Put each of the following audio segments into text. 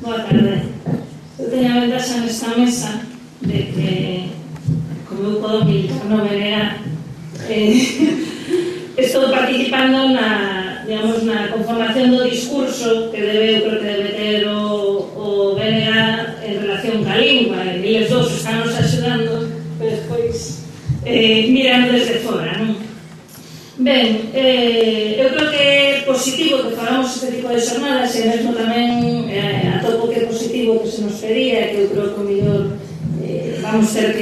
Boa tarde. Eu teño a ventaxa nesta mesa de que, como eu podo militar no BNA, estou participando na conformación do discurso que eu creo que debe ter o BNA en relación ca lingua, e eles dous están nos axudando, pero despois mirando desde fora, non? Ben, eu creo que é positivo que falamos este tipo de xornadas e mesmo tamén atopo que é positivo que se nos pedía, que eu creo que o mellor vamos ter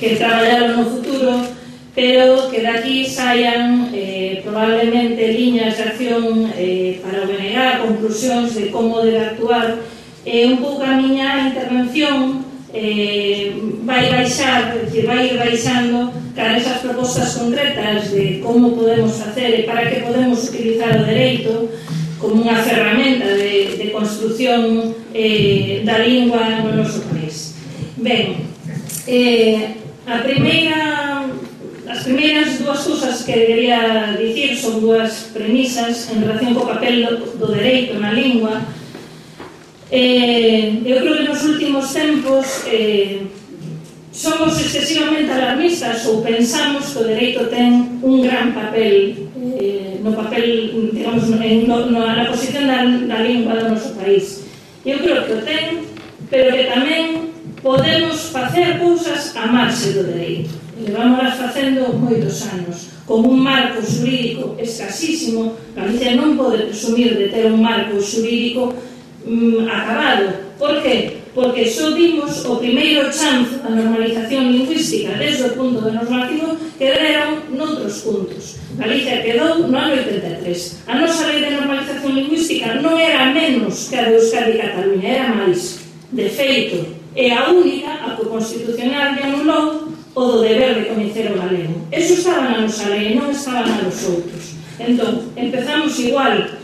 que traballar no futuro, pero que daqui saian probablemente liñas de acción para o BNG, conclusións de como debe actuar. Un pouco a miña intervención vai baixar, vai ir baixando cara esas propostas concretas de como podemos facer e para que podemos utilizar o dereito como unha ferramenta de construción da lingua no noso país. Ben, as primeiras dúas cousas que debería dicir son dúas premisas en relación co papel do dereito na lingua. Eu creo que nos últimos tempos somos excesivamente alarmistas ou pensamos que o dereito ten un gran papel no papel, digamos, na posición da lingua do noso país. Eu creo que o ten, pero que tamén podemos facer cousas a marxe do dereito. Levámolas facendo moitos anos, como un marco xurídico escasísimo. Galicia non pode presumir de ter un marco xurídico acabado. Por que? Porque só dimos o primeiro chanzo da normalización lingüística desde o punto de normativo que deron noutros puntos. Galicia quedou no ano 83. A nosa lei de normalización lingüística non era menos que a de Euskadi e Cataluña, era máis. De feito, é a única a que o Constitucional lle anulou o do deber de coñecer o galego. Eso estaba na nosa lei, non estaba na dos outros. Entón, empezamos igual.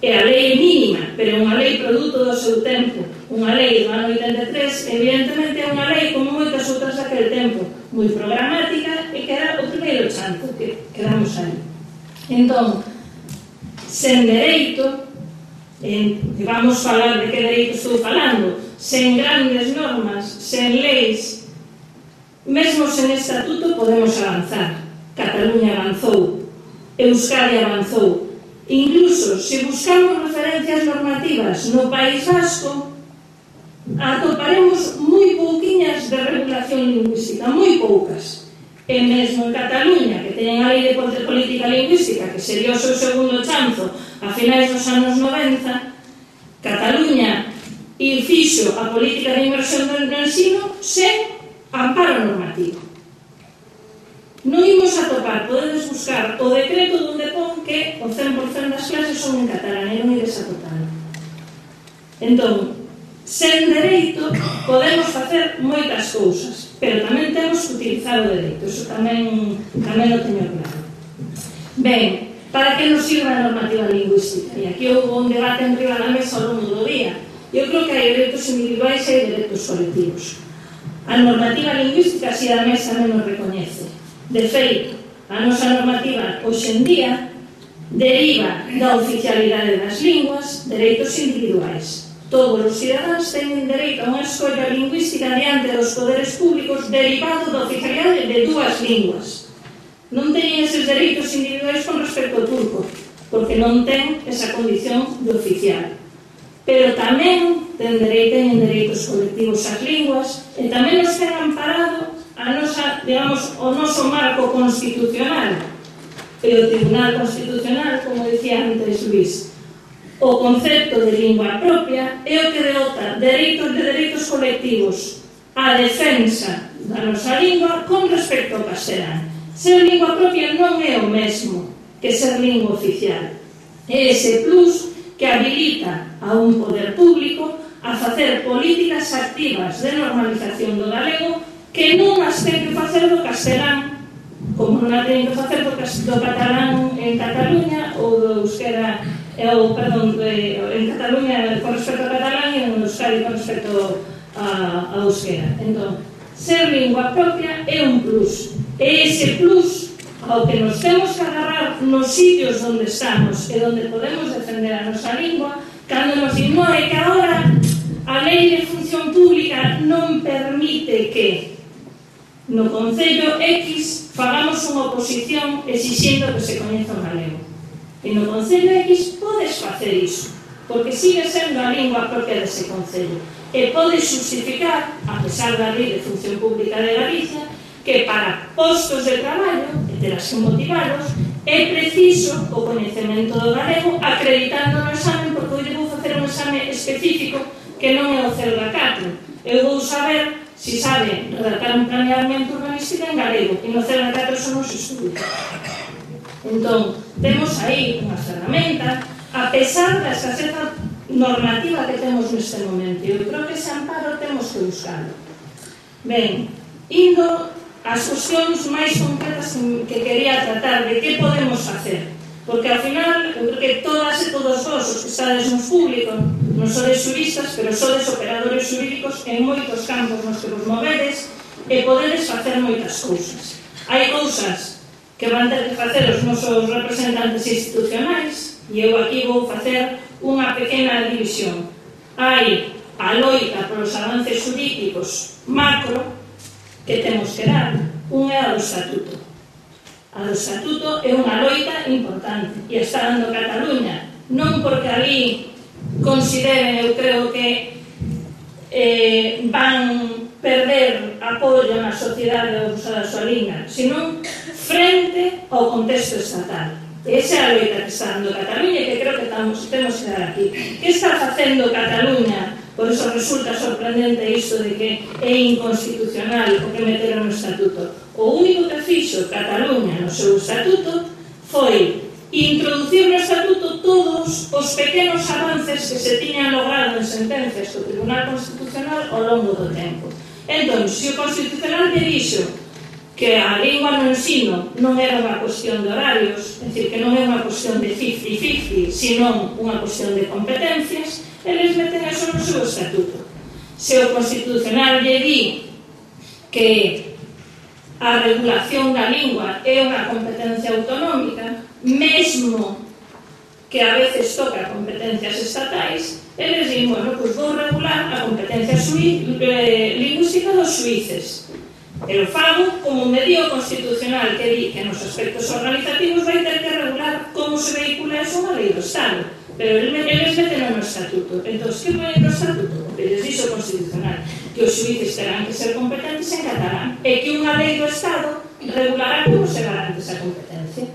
É a lei mínima, pero é unha lei produto do seu tempo. Unha lei do ano 83, evidentemente é unha lei como moitas outras daquele tempo, moi programática, e que era o primeiro chanzo que quedamos aí. Entón, sen dereito, vamos falar de que dereito estou falando, sen grandes normas, sen leis, mesmo sen estatuto podemos avanzar. Cataluña avanzou, Euskadi avanzou. Incluso, se buscamos referencias normativas no País Vasco, atoparemos moi pouquiñas de regulación lingüística, moi poucas. E mesmo en Cataluña, que teñen a lei de política lingüística, que sería o seu segundo chanzo a finais dos anos 90, Cataluña fixo a política de inmersión do ensino sen amparo normativo. Non imos atopar, podedes buscar o decreto donde pon que o 100% das clases son en catalán e non ides atopar. Entón, sen dereito podemos facer moitas cousas, pero tamén temos que utilizar o dereito, iso tamén o teño claro. Ben, para que nos sirva a normativa lingüística? E aquí houve un debate en riba da mesa ao longo do día. Eu creo que hai dereitos individuais e hai dereitos colectivos. A normativa lingüística, si a mesa non nos recoñece. De feito, a nosa normativa hoxe en día deriva da oficialidade das linguas dereitos individuais. Todos os cidadáns teñen dereito a unha escolla lingüística diante dos poderes públicos derivado da oficialidade de dúas linguas. Non teñen eses dereitos individuais con respecto ao turco, porque non ten esa condición de oficial. Pero tamén teñen dereitos colectivos as linguas e tamén nos ten amparado a nosa, digamos, o noso marco constitucional e o Tribunal Constitucional, como dicía antes Luís. O concepto de lingua propia é o que denota dereitos colectivos a defensa da nosa lingua con respecto ao castelán. Ser lingua propia non é o mesmo que ser lingua oficial. É ese plus que habilita a un poder público a facer políticas activas de normalización do galego que non as ten que facer do castelán, como non a ten que facer do catalán en Cataluña ou do euskera, en Cataluña con respecto ao catalán e en Euskadi con respecto a euskera. Entón, ser lingua propia é un plus. É ese plus ao que nos temos que agarrar nos sitios onde estamos e onde podemos defender a nosa lingua, cando nos din, non, é que agora permite que no Concello X fagamos unha oposición exixindo que se coñeza o galego. E no Concello X podes facer iso, porque sigue sendo a lingua propia dese Concello. E podes justificar, a pesar da Lei de Función Pública de Galicia, que para postos de traballo, e terás que motivalos, é preciso o coñecemento do galego acreditando no examen, porque hoxe vou facer un exame específico que non é o CELGA 4. Eu vou saber si sabe redactar un planeamento urbanístico en galego, e no CELGA 4 eso non se estudia. Entón, temos aí unha ferramenta, a pesar da escaseza normativa que temos neste momento. Eu creo que ese amparo temos que buscarlo. Ben, indo ás cuestións máis concretas que quería tratar de que podemos facer, porque ao final eu creo que todas e todos vos os que estades nos públicos non sodes xuristas, pero sodes operadores xurídicos en moitos campos nos que vos movedes e podedes facer moitas cousas. Hai cousas que van ter que facer os nosos representantes institucionais e eu aquí vou facer unha pequena división. Hai a loita polos avances xurídicos macro que temos que dar. Un é a do Estatuto. A do Estatuto é unha loita importante e está dando Cataluña, non porque ali consideren, eu creo que van perder apoio na sociedade ao usar a súa lingua, senón frente ao contexto estatal. Esa é a loita que está dando Cataluña e que creo que temos que dar aquí. Que está facendo Cataluña? Por iso resulta sorprendente isto de que é inconstitucional o que meteron no Estatuto. O único que fixo Cataluña no seu Estatuto foi introducir no Estatuto todos os pequenos avances que se tiñan logrado en sentencias do Tribunal Constitucional ao longo do tempo. Entón, se o Constitucional lle dixo que a lingua no ensino non era unha cuestión de horarios, é dicir, que non é unha cuestión de 50-50, senón unha cuestión de competencias, eles meten eso no seu Estatuto. Se o Constitucional lle di que a regulación da lingua é unha competencia autonómica, mesmo que a veces toca competencias estatais, eles din, bueno, pois vou regular a competencia lingüística dos xuíces. Eu fago como un medio constitucional que di que nos aspectos organizativos vai ter que regular como se vehicula eso na lei do Estado. Pero eles meten no Estatuto. Entón, que vai no Estatuto? Porque les dixo o Constitucional que os xuíces terán que ser competentes en catalán e que unha lei do Estado regulará como se garante esa competencia.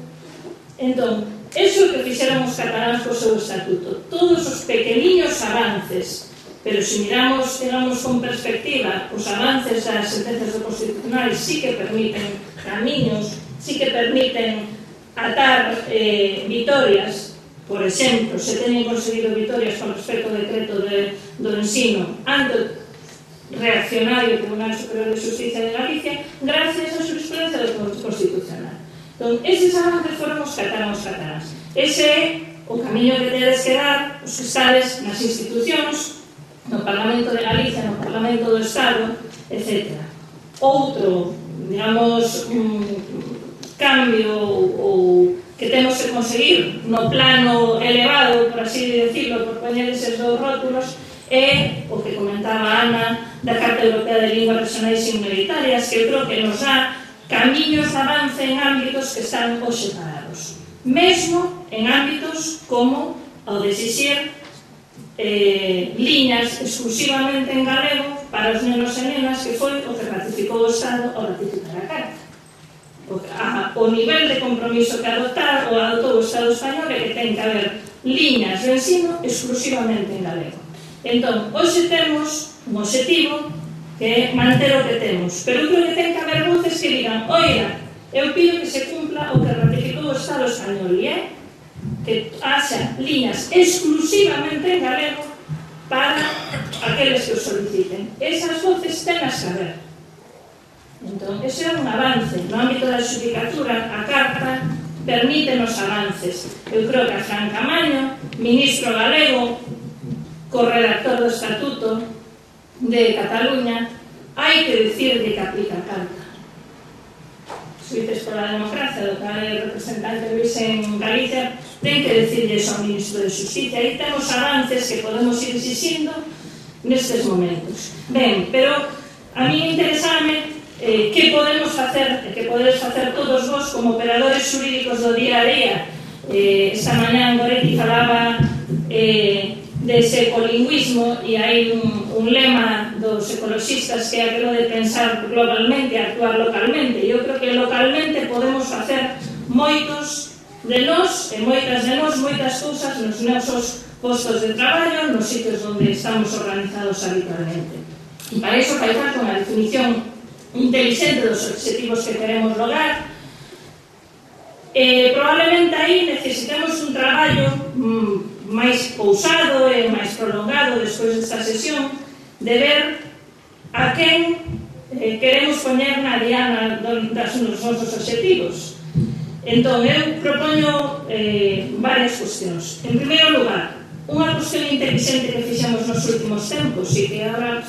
Entón, eso que fixeron os cataláns co seu Estatuto, todos os pequeniños avances, pero se miramos, digamos, con perspectiva, os avances das sentencias do Constitucional sí que permiten camiños, sí que permiten atar vitorias. Por exemplo, se teñen conseguido vitorias con respecto ao decreto do ensino ante reaccionario Tribunal Superior de Justicia de Galicia gracias á jurisprudencia do Constitucional. Entón, eses avances foron os cataláns. Ese é o camiño que tedes que dar os que estades nas institucións, no Parlamento de Galicia, no Parlamento do Estado, etc. Outro, digamos, cambio ou que temos que conseguir no plano elevado, por así decirlo, por poñer eses dous rótulos, é o que comentaba Ana da Carta Europea de Linguas Regionais e Minoritarias, que eu creo que nos dá camiños de avance en ámbitos que están hoxe parados. Mesmo en ámbitos como o de exixir liñas exclusivamente en galego para os nenos e nenas, que foi o que ratificou o Estado ao ratificar a Carta. O nivel de compromiso que adoptou o Estado español é que ten que haber liñas de ensino exclusivamente en galego. Entón, hoxe temos un objetivo que é manter o que temos, pero creo que ten que haber voces que digan, oiga, eu pido que se cumpla o que ratificou o Estado español, e é que haxa liñas exclusivamente en galego para aqueles que o soliciten. Esas voces tenas que haber. Entón, ese é un avance. No ámbito da xudicatura, a Carta permite nos avances. Eu creo que a Fran Camaño, ministro galego, co-redactor do Estatuto de Cataluña, hai que dicirle que aplica a Carta. Xuíces pola democracia, do que é representante Luís en Galicia, ten que dicirle ao ministro de Xusticia. Aí temos avances que podemos ir exixindo nestes momentos. Ben, pero a mí interesame que podemos facer, que podedes facer todos vos como operadores xurídicos do día a día. Esta mañá Goretti falaba dese ecolingüismo e hai un lema dos ecologistas que é aquilo de pensar globalmente e actuar localmente. Eu creo que localmente podemos facer moitos de nós e moitas de nós, moitas cousas nos nosos postos de traballo, nos sitios onde estamos organizados habitualmente. E para iso fai falta unha definición inteligente dos objetivos que queremos lograr. Probablemente aí necesitemos un traballo máis pousado e máis prolongado despois desta sesión de ver a quen queremos poñer na diana dos nosos objetivos. Entón, eu propoño varias cuestións. En primeiro lugar, unha cuestión inteligente que fixemos nos últimos tempos e que agora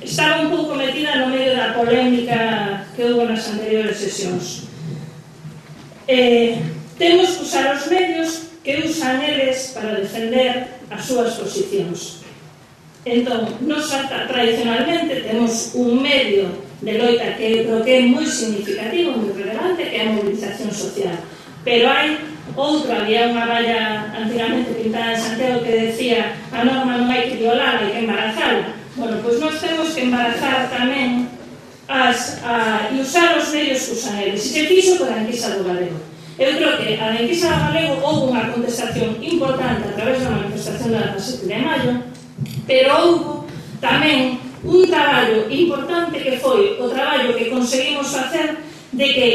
estaba un pouco metida no medio da polémica que houve nas anteriores sesións. Temos que usar os medios que usan eles para defender as súas posicións. Entón, nos tradicionalmente temos un medio de loita que creo que é moi significativo, moi relevante, que é a movilización social. Pero hai outro, había unha valla antigamente pintada en Santiago que decía a norma non hai que violar, hai que embarazarla. Bueno, pois nós temos que embarazar tamén e usar os medios que usan eles. E se fixo por a enquisa do galego. Eu creo que a enquisa do galego houve unha contestación importante a través da manifestación da 17 de maio, pero houve tamén un traballo importante que foi o traballo que conseguimos facer de que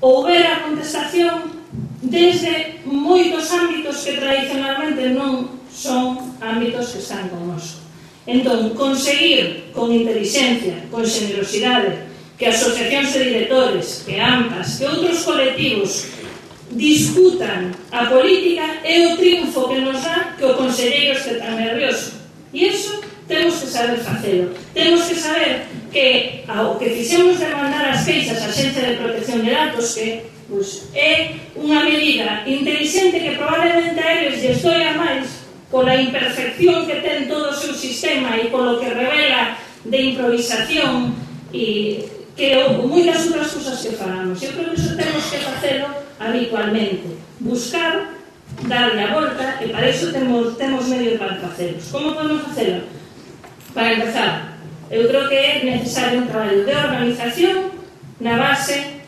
houbera contestación desde moitos ámbitos que tradicionalmente non son ámbitos que están connosco. Entón, conseguir con inteligencia, con generosidade, que asociacións de directores, que AMPAs, que outros colectivos discutan a política é o triunfo que nos dá que o conselleiro este tan nervioso. E iso temos que saber facelo. Temos que saber que ao que fixemos de mandar as queixas á Axencia de Protección de Datos, que é unha medida inteligente que probablemente a eles lles doia máis pola imperfección que ten todo o seu sistema e polo que revela de improvisación e que moitas outras cousas que falamos. Eu creo que iso temos que facelo habitualmente. Buscar, darle a volta, e para iso temos medios para facelos. Como podemos facelo? Para empezar, eu creo que é necesario un traballo de organización na base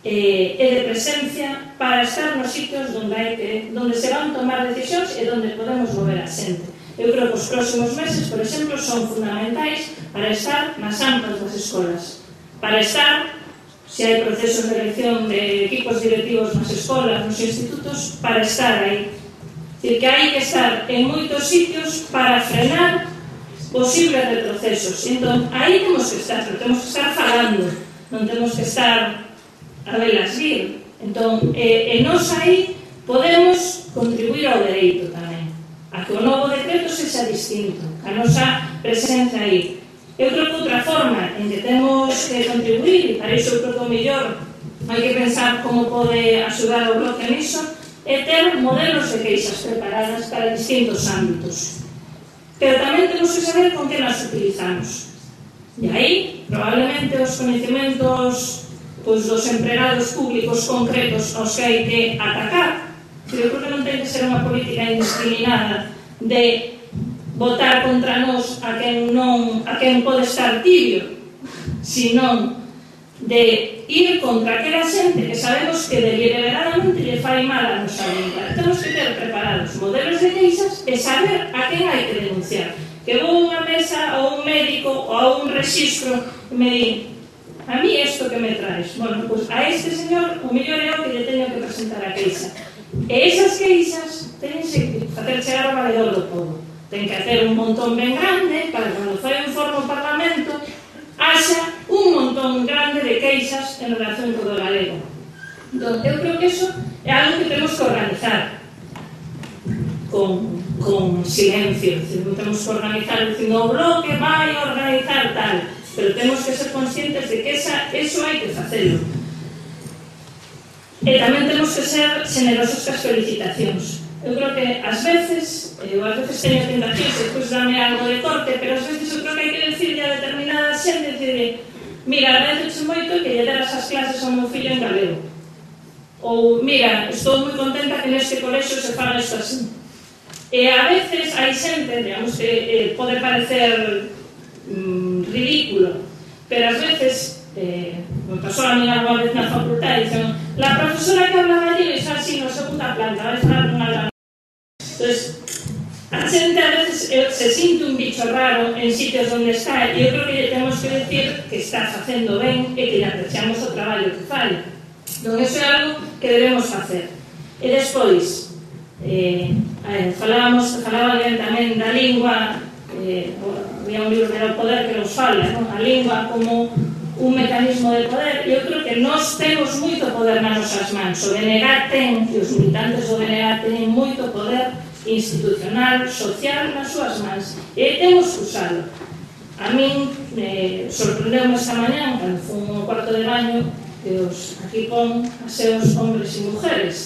e de presencia para estar nos sitios donde se van tomar decisións e donde podemos mover a xente. Eu creo que os próximos meses, por exemplo, son fundamentais para estar nas AMPAs das escolas, para estar, se hai procesos de elección de equipos directivos nas escolas, nos institutos, para estar aí. Dicir, que hai que estar en moitos sitios para frenar posibles retrocesos. Entón, aí temos que estar, pero temos que estar falando, non temos que estar a velas vir. Entón, nós aí podemos contribuir ao dereito tamén, a que o novo decreto sexa distinto, a nosa presencia aí. Eu creo que outra forma en que temos que contribuir, e para iso eu creo que o mellor hai que pensar como pode axudar o bloque niso, é ter modelos de queixas preparadas para distintos ámbitos. Pero tamén temos que saber con que nas utilizamos. E aí, probablemente, os conhecimentos dos empregados públicos concretos aos que hai que atacar. Eu creo que non ten que ser unha política indiscriminada de votar contra nós a quen pode estar tibio, senón de ir contra aquela xente que sabemos que deliberadamente lle fai mal a nosa lingua. Temos que ter preparados modelos de queixas e saber a quen hai que denunciar. Que vou a unha mesa ou un médico ou a un registro e me di, a mí isto que me traes, bueno, pois a este señor o mellor é o que lle teño que presentar a queixa. E esas queixas teñen que facer chegar ao valedor do povo. Ten que hacer un montón ben grande para cando fai un informe ao Parlamento haxa un montón grande de queixas en relación con o galego. Entón, eu creo que iso é algo que temos que organizar con silencio. Non temos que organizar dicindo o bloque vai organizar tal, pero temos que ser conscientes de que eso hai que facelo. E tamén temos que ser generosos cas felicitacións. Eu creo que ás veces teño tentacións e despois dame algo de corte, pero ás veces eu creo que hai que decirle a determinada xente, decirle, mira, agradezoche moito que lle deras as clases ao meu fillo en galego. Ou, mira, estou moi contenta que neste colexio se faga isto así. E a veces hai xente, digamos que pode parecer ridículo, pero ás veces me pasou a mí alguna vez na facultade, dicen, la profesora que habla gallego está así na segunda planta, vai falar con algo. Entón, a xente a veces se sinte un bicho raro en sitios onde está, e eu creo que lle temos que decir que está facendo ben e que lle apreciamos o traballo que fai. Non, iso é algo que debemos facer. E despois, falaba alguén tamén da lingua, había un libro que era O poder que nos fala, a lingua como un mecanismo de poder, e eu creo que nós temos moito poder nas nosas mans. O BNG ten, e os militantes do BNG teñen moito poder institucional, social nas súas mans, e temos que usalo. A min sorprendeu-me esta mañá, cando fun ao cuarto de baño, que aquí pon aseos hombres e mujeres.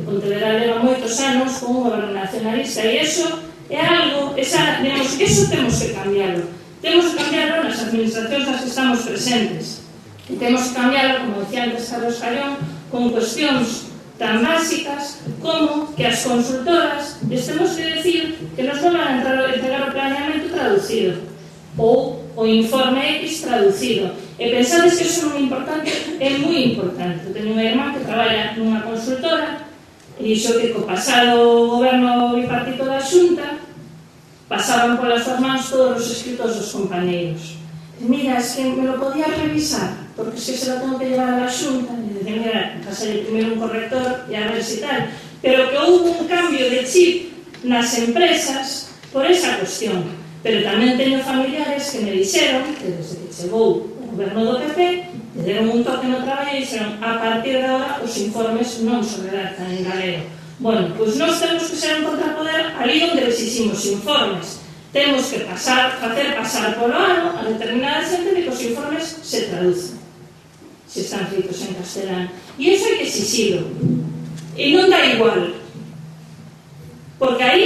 Pontevedra leva moitos anos con un goberno nacionalista, e iso é algo, digamos, iso temos que cambiarlo. Temos que cambiarlo nas administracións nas que estamos presentes. E temos que cambiarlo, como decía antes Carlos Callón, con cuestións tan básicas como que as consultoras les temos que decir que nos non van a entregar o planeamento traducido ou o informe X traducido. E pensades que iso non é importante, é moi importante. Eu teño unha irmán que traballa nunha consultora e dixo que co pasado goberno bipartito da Xunta pasaban polas súas mans todos os escritos dos compañeiros. E mira, es que me lo podía revisar, porque se lo tengo que llevar a la Xunta, e dice, mira, pasaré primeiro un corrector e a ver si tal. Pero que houve un cambio de chip nas empresas por esa cuestión. Pero tamén teño familiares que me dixeron que desde que chegou o goberno do PP le deron un toque no traballo e dixeron a partir de agora os informes non se redactan en galego. Bueno, pois nós temos que ser un contrapoder ali onde exiximos informes. Temos que facer pasar polo ano a determinada xente de que os informes se traducen, se están feitos en castelán. E iso hai que exixilo. E non dá igual, porque aí,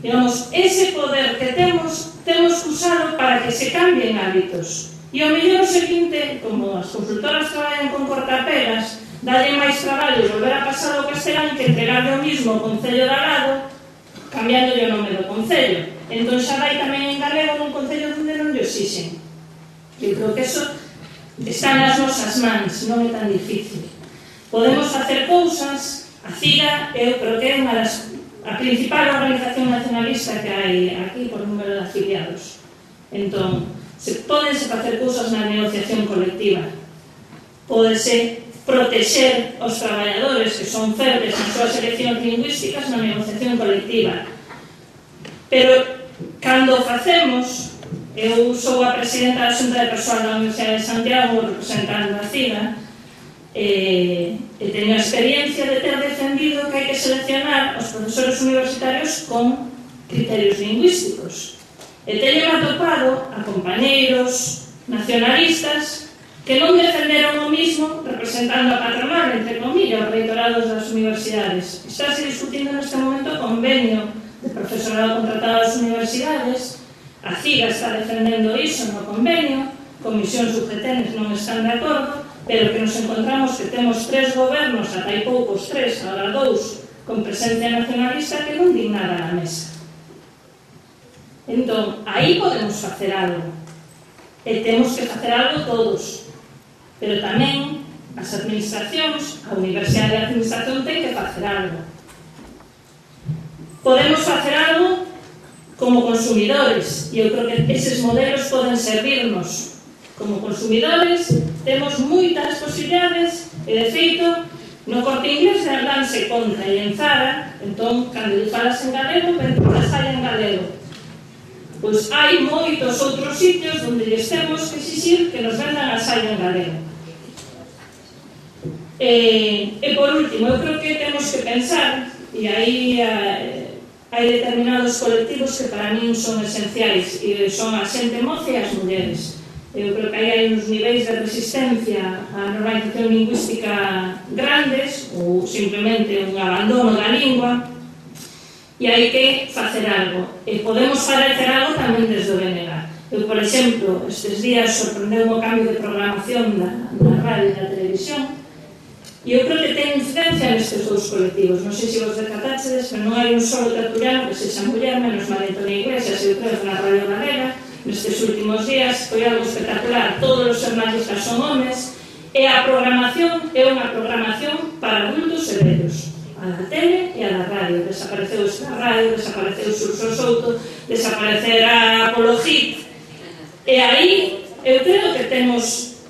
digamos, ese poder que temos que usalo para que se cambien hábitos. E o mellor o seguinte, como as consultoras traballan con cortapegas, dalle máis traballo volver a pasar ao castelán que entregarle o mismo ao Concello de Alado, cambiándolle o nome do Concello. Entón xa vai tamén en galego nun Concello onde non lle exixen. Eu creo que eso está nas nosas mans, non é tan difícil. Podemos facer cousas, a CIGA, eu creo que é a principal organización nacionalista que hai aquí por número de afiliados. Entón, pódense facer cousas na negociación colectiva. Pódese protexer os traballadores que son febres nas súas eleccións lingüísticas na negociación colectiva. Pero, cando facemos, eu sou a presidenta da Xunta de Persoal da Universidade de Santiago, representando a CIGA, e teño a experiencia de ter defendido que hai que seleccionar os profesores universitarios con criterios lingüísticos. E teño atopado a compañeiros nacionalistas que non defenderon o mismo representando a patronal, entre comillas, os reitorados das universidades. Estáse discutindo neste momento o convenio de profesorado contratado das universidades, a CIGA está defendendo iso no convenio, comisións subgetentes non están de acordo, pero que nos encontramos que temos 3 gobernos, ata hai poucos 3, agora 2, con presencia nacionalista que non din nada na mesa. Entón, aí podemos facer algo, e temos que facer algo todos, pero tamén as administracións, a Universidade de Administración ten que facer algo. Podemos facer algo como consumidores, e eu creo que eses modelos poden servirnos. Como consumidores temos moitas posibilidades, e de feito no Corte Inglés danse contra e en Zara, entón, cando lle falas en galego, vende a saia en galego. Pois hai moitos outros sitios onde lles temos que exixir que nos vendan a saia en galego. E por último, eu creo que temos que pensar, e aí hai determinados colectivos que para min son esenciais, e son a xente moza e as mulleres. Eu creo que aí hai uns niveis de resistencia á normalización lingüística grandes, ou simplemente un abandono da lingua, e hai que facer algo. E podemos facer algo tamén desde o BNG. Eu, por exemplo, estes días sorprendeu o cambio de programación na radio e na televisión, e eu creo que ten incidencia nestes dous colectivos. Non sei se vos decatáchedes, pero non hai un solo tertuliano que sexa muller, menos María Antonia Iglesias, eu creo que na Radio Galega, nestes últimos días, foi algo espectacular. Todos os xornalistas son homes, e a programación é unha programación para adultos e vellos. A da tele e a da radio. Desapareceu esta radio, desapareceu Xurxo Souto, desaparecerá Polo Hit. E aí eu creo que temos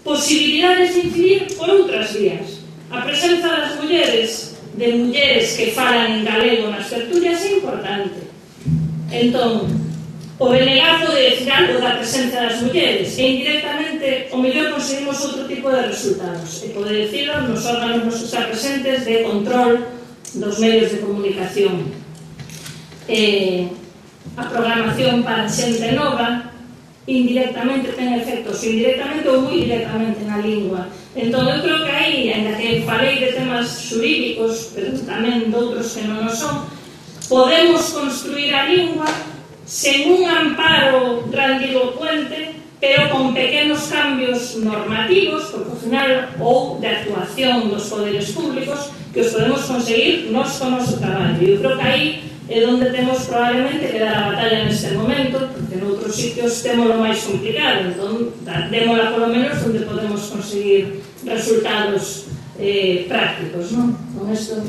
posibilidades de incidir por outras vías. A presenza das mulleres, de mulleres que falan en galego nas tertulias, é importante. Entón, o BNG pode decir algo da presenza das mulleres e indirectamente o mellor conseguimos outro tipo de resultados. E pode dicirlo nos órganos nos que está presentes de control dos medios de comunicación. A programación para xente nova indirectamente ten efectos, indirectamente ou moi directamente na lingua. Entón, eu creo que aí, en que falei de temas xurídicos, pero tamén de outros que non o son, podemos construir a lingua sen un amparo grandilocuente, pero con pequenos cambios normativos, porque ao final, ou de actuación dos poderes públicos, que os podemos conseguir nós con o noso traballo. Eu creo que aí é onde temos probablemente que dar a batalla neste momento, porque en outros sitios temos o máis complicado, entón démola polo menos onde podemos conseguir resultados prácticos, non? Con isto,